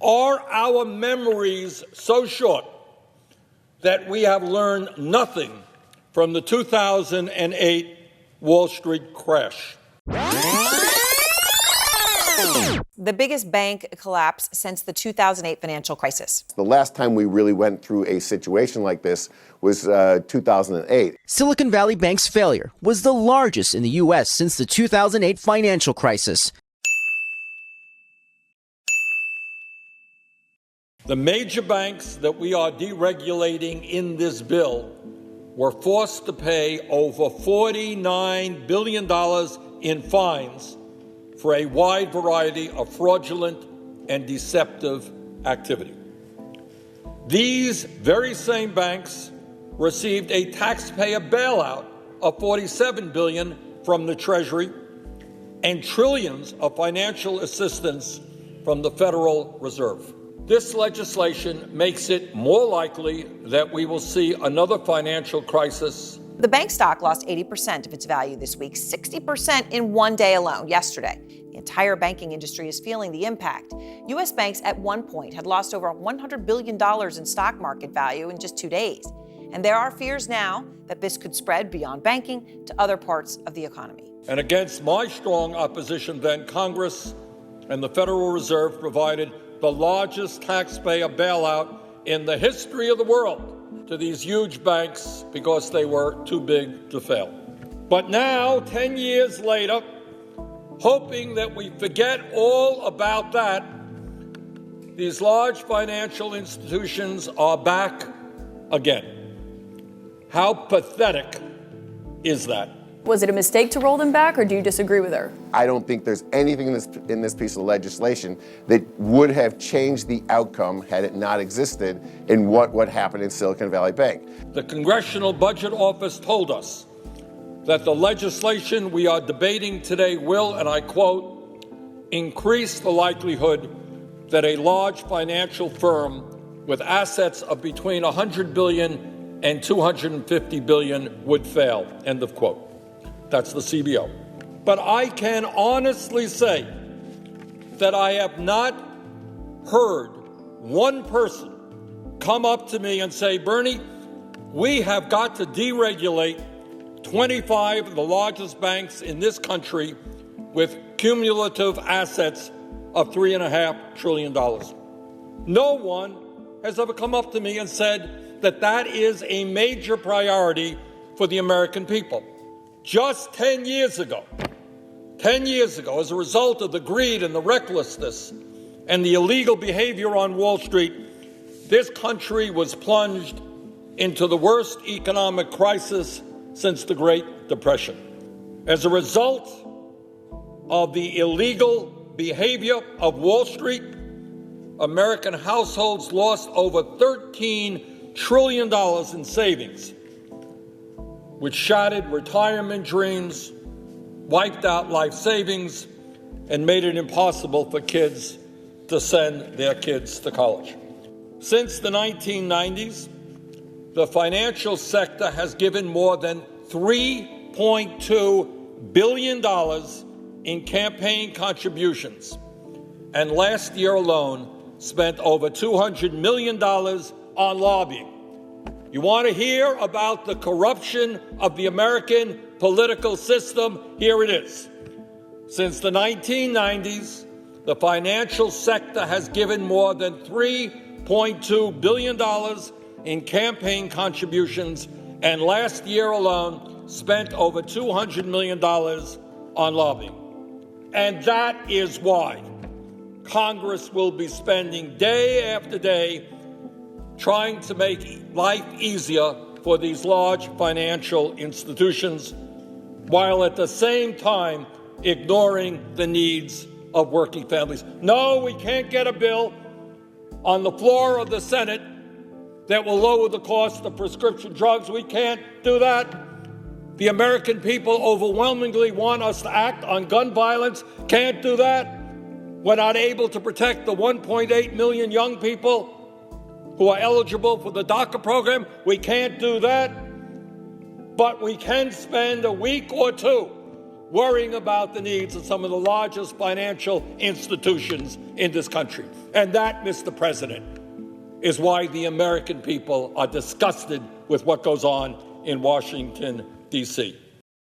Are our memories so short that we have learned nothing from the 2008 Wall Street crash? The biggest bank collapse since the 2008 financial crisis. The last time we really went through a situation like this was 2008. Silicon Valley Bank's failure was the largest in the U.S. since the 2008 financial crisis. The major banks that we are deregulating in this bill were forced to pay over $49 billion in fines for a wide variety of fraudulent and deceptive activity. These very same banks received a taxpayer bailout of $47 billion from the Treasury and trillions of financial assistance from the Federal Reserve. This legislation makes it more likely that we will see another financial crisis. The bank stock lost 80% of its value this week, 60% in one day alone, yesterday. The entire banking industry is feeling the impact. U.S. banks at one point had lost over $100 billion in stock market value in just 2 days. And there are fears now that this could spread beyond banking to other parts of the economy. And against my strong opposition, then Congress and the Federal Reserve provided the largest taxpayer bailout in the history of the world to these huge banks because they were too big to fail. But now, 10 years later, hoping that we forget all about that, these large financial institutions are back again. How pathetic is that? Was it a mistake to roll them back, or do you disagree with her? I don't think there's anything in this piece of legislation that would have changed the outcome had it not existed in what happened in Silicon Valley Bank. The Congressional Budget Office told us that the legislation we are debating today will, and I quote, increase the likelihood that a large financial firm with assets of between $100 billion and $250 billion would fail, end of quote. That's the CBO. But I can honestly say that I have not heard one person come up to me and say, Bernie, we have got to deregulate 25 of the largest banks in this country with cumulative assets of $3.5 trillion. No one has ever come up to me and said that that is a major priority for the American people. Just 10 years ago, as a result of the greed and the recklessness and the illegal behavior on Wall Street, this country was plunged into the worst economic crisis since the Great Depression. As a result of the illegal behavior of Wall Street, American households lost over $13 trillion in savings, which shattered retirement dreams, wiped out life savings, and made it impossible for kids to send their kids to college. Since the 1990s, the financial sector has given more than $3.2 billion in campaign contributions, and last year alone spent over $200 million on lobbying. You want to hear about the corruption of the American political system? Here it is. Since the 1990s, the financial sector has given more than $3.2 billion in campaign contributions, and last year alone spent over $200 million on lobbying. And that is why Congress will be spending day after day trying to make life easier for these large financial institutions, while at the same time ignoring the needs of working families. No, we can't get a bill on the floor of the Senate that will lower the cost of prescription drugs. We can't do that. The American people overwhelmingly want us to act on gun violence. Can't do that. We're not able to protect the 1.8 million young people who are eligible for the DACA program. We can't do that. But we can spend a week or two worrying about the needs of some of the largest financial institutions in this country. And that, Mr. President, is why the American people are disgusted with what goes on in Washington, D.C.